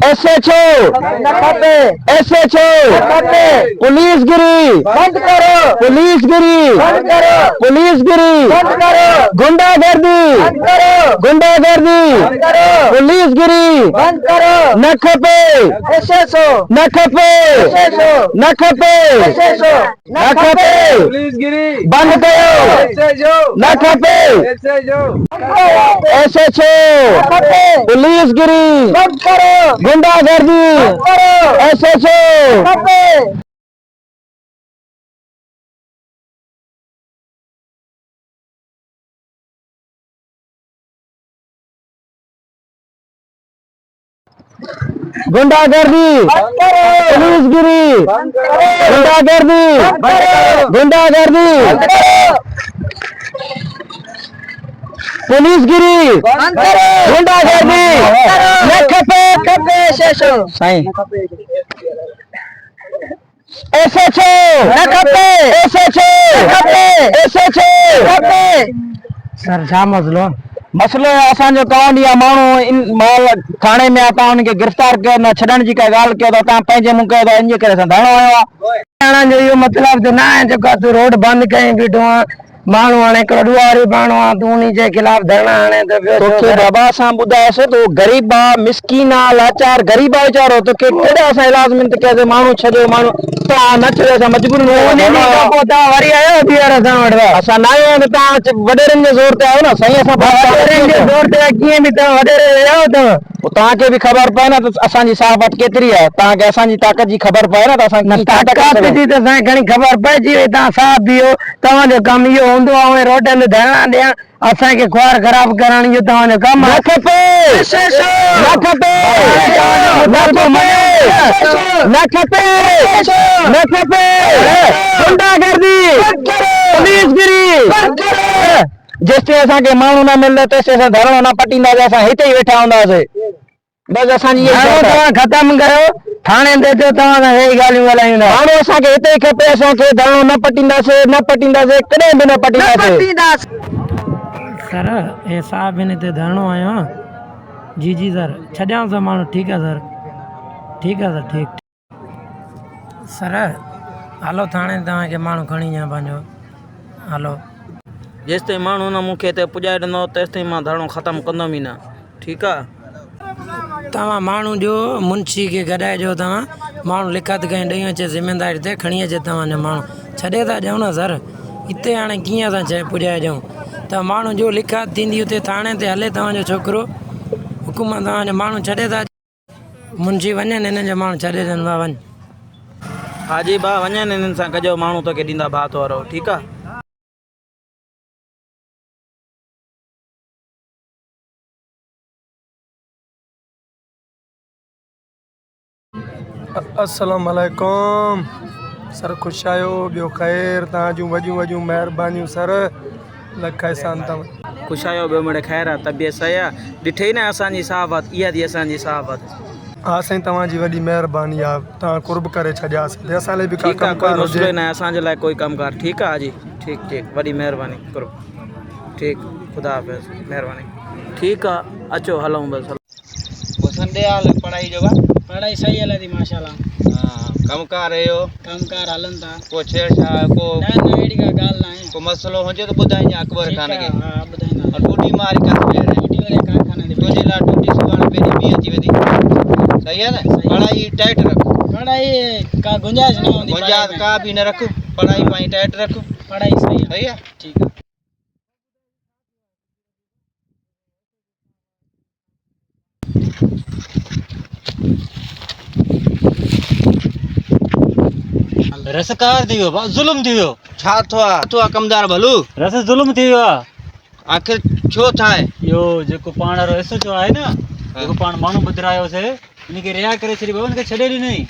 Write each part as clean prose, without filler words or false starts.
SHO SHO पुलिसगिरी बंद करो, पुलिसगिरी बंद करो, पुलिसगिरी बंद करो, गुंडागर्दी बंद करो, गुंडागर्दी बंद करो, पुलिसगिरी बंद करो, न खपे SHO, न खपे SHO, न खपे SHO, न खपे पुलिसगिरी बंद करो, SHO, न खपे SHO, पुलिसगिरी बंद करो, गुंडागर्दी बंद करो, SHO खपे। गुंडागर्दी पुलिसगिरी गुंडागर्दी गुंडागर्दी पुलिसगिरी गुंडागर्दी न खपे खपे SHO साईं SHO न खपे SHO खपे SHO खपे। सर छा मसलो मसलो असांजो कौन या माण्हू इन माल थाणे में आता उनके गिरफ्तार कयो न छॾण जी का ॻाल्हि कयो त तव्हां पंहिंजे मुंहुं कयो त इन जे करे असां धरणो आयो आहे। जो इहो मतिलबु त न आहे जेको तूं रोड बंदि कहीं बीठो आहे माण्हू हाणे हिकिड़ो ॾुआरी माण्हू आहे तूं उन जे ख़िलाफ़ धरणा हाणे त तोखे बाबा असां ॿुधायोसीं तो ग़रीब आहे मिसकीन आहे लाचार ग़रीब आहे वीचारो तोखे केॾा असां इलाज में त कयोसीं माण्हू छॾियो माण्हू तव्हां न छॾियो असां मजबूर में पोइ तव्हां वरी आयो ॿीहर असां वटि असां न आया आहियूं तव्हां वॾेरनि जे ज़ोर ते आयो न साईं असां वॾेरनि जे ज़ोर ते कीअं बि तव्हां वॾेरे आयो अथव तव्हांखे बि ख़बर पए न त असांजी साहबत केतिरी आहे तव्हांखे असांजी ताक़त जी ख़बर पए न त असांखे ताक़त जी त असांखे घणी ख़बर पइजी वई तव्हां साहब बीहो तव्हांजो कमु इहो हूंदो आहे रोडनि ते धरणा ॾियण असांखे ख्वार ख़राब करण इहो तव्हांजो कमु न खपे न खपे न खपे न खपे गुंडागर्दी पुलिसगिरी जेसिताईं असांखे माण्हू न मिलंदो तेसिताईं असां धरणो न पटींदासीं असां हिते ई वेठा हूंदासीं बस असांजी तव्हां ख़तमु कयो थाणे ते अचो तव्हां सां इहे ॻाल्हियूं ॻाल्हाईंदा माण्हू असांखे हिते ई खपे असांखे धरणो न पटींदासीं कॾहिं बि न पटींदासीं। सर हे साहब हिन ते धरणो आयो आहे जी जी सर छॾियां सर माण्हू ठीकु आहे सर ठीकु आहे सर ठीकु सर हलो थाणे तव्हांखे माण्हू खणी अचां पंहिंजो हलो जेसिताईं माण्हू न मूंखे हिते पुॼाए ॾिनो तेसिताईं मां धरणो ख़तमु कंदुमि ई न ठीकु आहे। तव्हां माण्हू जो मुंशी खे गॾाइजो तव्हां माण्हू लिखत कहीं ॾेई अचे ज़िमेदारी ते खणी अचे तव्हांजो माण्हू छॾे था ॾियूं न सर हिते हाणे कीअं असां पुॼाए ॾियूं त माण्हू जो लिखत थींदी हुते थाणे ते हले तव्हांजो छोकिरो हुकूमत तव्हांजो माण्हू छॾे था मुंशी वञनि हिननि जो माण्हू छॾे ॾियनि भाउ वञ हा जी भाउ वञनि हिननि सां गॾु माण्हू तोखे ॾींदा भाउ वारो ठीकु आहे। अस्सलाम वालेकुम सर ख़ुशि आहियो ॿियो ख़ैर तव्हां जूं वॾियूं महिरबानियूं सर लख एहसान अथव ख़ुशि आहियो ॿियो मिड़े ख़ैरु आहे तबियत सही आहे ॾिठे न असांजी साहबत इहा थी असांजी साहबत हा साईं तव्हांजी वॾी महिरबानी आहे तव्हां कुर्ब करे छॾियासीं असां लाइ बि ठीकु आहे कोई मसइलो न आहे असांजे लाइ कोई कमकार ठीकु आहे जी ठीकु ठीकु वॾी महिरबानी कुर्ब ठीकु ख़ुदा हाफ़िज़ महिरबानी ठीकु आहे अचो हलूं बसि संडे हाल पढ़ाई जो पढ़ाई सही हले थी माशाल्लाह हाँ कमकार रहियो कमकार हलन था को छेड़छाड़ को न अहिड़ी का ॻाल्हि न आहे को मसलो हुजे त ॿुधाइजांइ अकबर खान खे हा ॿुधाईंदा और टूटी मार कर टूटी वारे कारखाने ते तुंहिंजे लाइ टूटी सुभाणे पहिरीं ॿी अची वेंदी सही आहे न पढ़ाई टाइट रख पढ़ाई का गुंजाइश न हूंदी गुंजाइश का बि न रख पढ़ाई पाई टाइट रख पढ़ाई सही है सही आहे ठीक है रसकार थी वियो ज़ुल्म थी वियो छा थियो आहे कमदार भलू रस ज़ुल्म थी वियो आहे आख़िर छो था आहे इहो जेको पाण वारो SHO आहे न जेको पाण माण्हू ॿुधायोसीं उनखे रिहा करे छॾी उनखे छॾे ॾिनई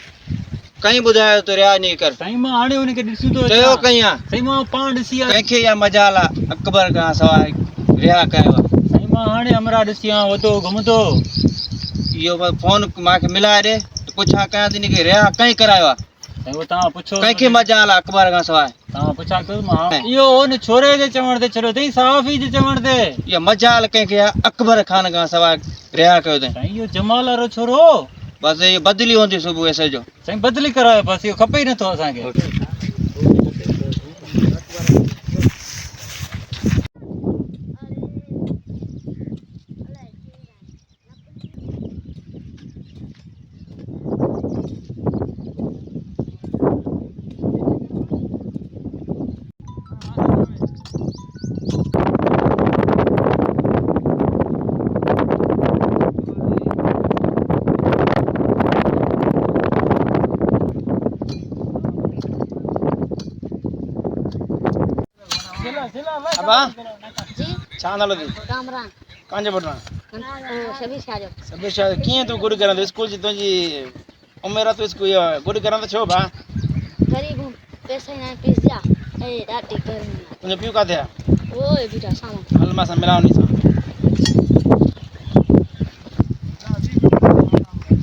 कहीं ॿुधायो त रिहा नहीं कर साईं मां हाणे उनखे ॾिसूं थो चयो कहीं आहे साईं मां पाण ॾिसी आहे कंहिंखे इहा मजाल आहे अकबर खां सवाइ रिहा कयो आहे साईं मां हाणे अमरा ॾिसी आहियां वतो घुमंदो इहो फोन मूंखे मिलाए ॾे त पुछां कयां थी हिनखे रिहा कहीं करायो आहे साईं उहो तव्हां पुछो कंहिंखे मजाल आहे अकबर खां सवाइ तव्हां पुछा कयो मां इहो उन छोरे जे चवण ते छॾियो अथई साफ़ी जे चवण ते इहा मजाल कंहिंखे आहे अकबर खान खां सवाइ रिहा कयो अथई साईं इहो जमाल वारो छोरो बस ये बदली होंदी सुबह ऐसे जो साईं बदली करायो बस इहो खपे ई नथो असांखे अबा जी छा नालो दी राम राम कांजे बटना सभी साजो सब शायद किए तू गुड करंदो स्कूल जी तुझी उमेर तो स्कूल गुड करंदो छो बा गरीब हूँ पैसे ना पिज्जा ए डाटी गर्मी तुझे पियो का थे ओए बेटा सामान हल मां सा मिलाओ नहीं सा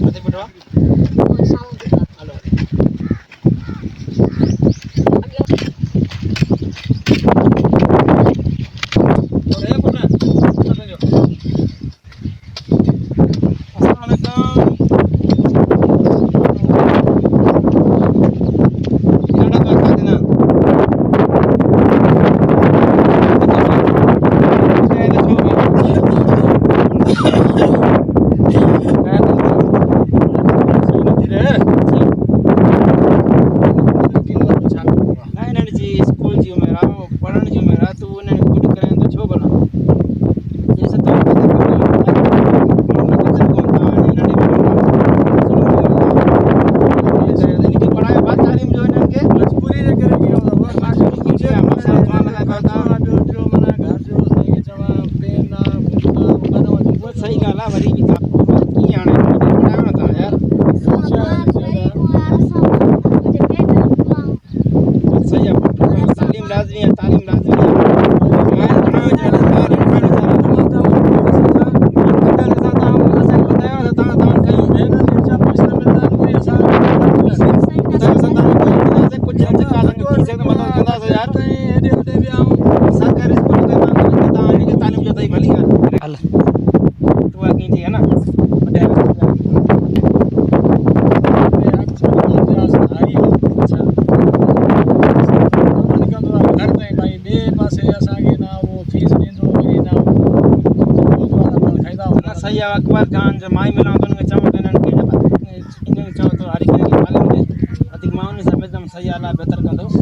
अते बटवा ओए सामान बेटा हेलो और है पुना समझो अस्सलाम वालेकुम याडा का खादिना सही गाला वरी की की आने पढ़ायो ना था यार सही है तालीम लाजमी है तालीम लाजमी है मैं घणा वीचारा सार खाने चाहे कटा नसा ता असन बतायो ता ता कहीं मेहनत जा पैसा मिलता कोई असन ता ता से कुछ हमसे का संग से तो मतलब कंदा से यार एडे ओडे भी आऊं सरकारी स्कूल का ता इनके तालीम जो तई भली है हल तू आ की है ना बड़े सही है अकबर खान जो माई मिला तो उनके चमक इन्हनि के इन्हनि चओ तो हर कंहिं खे तालीम ॾे वधीक माण्हुनि सां मिलंदमि सही आहे बेहतर कंदो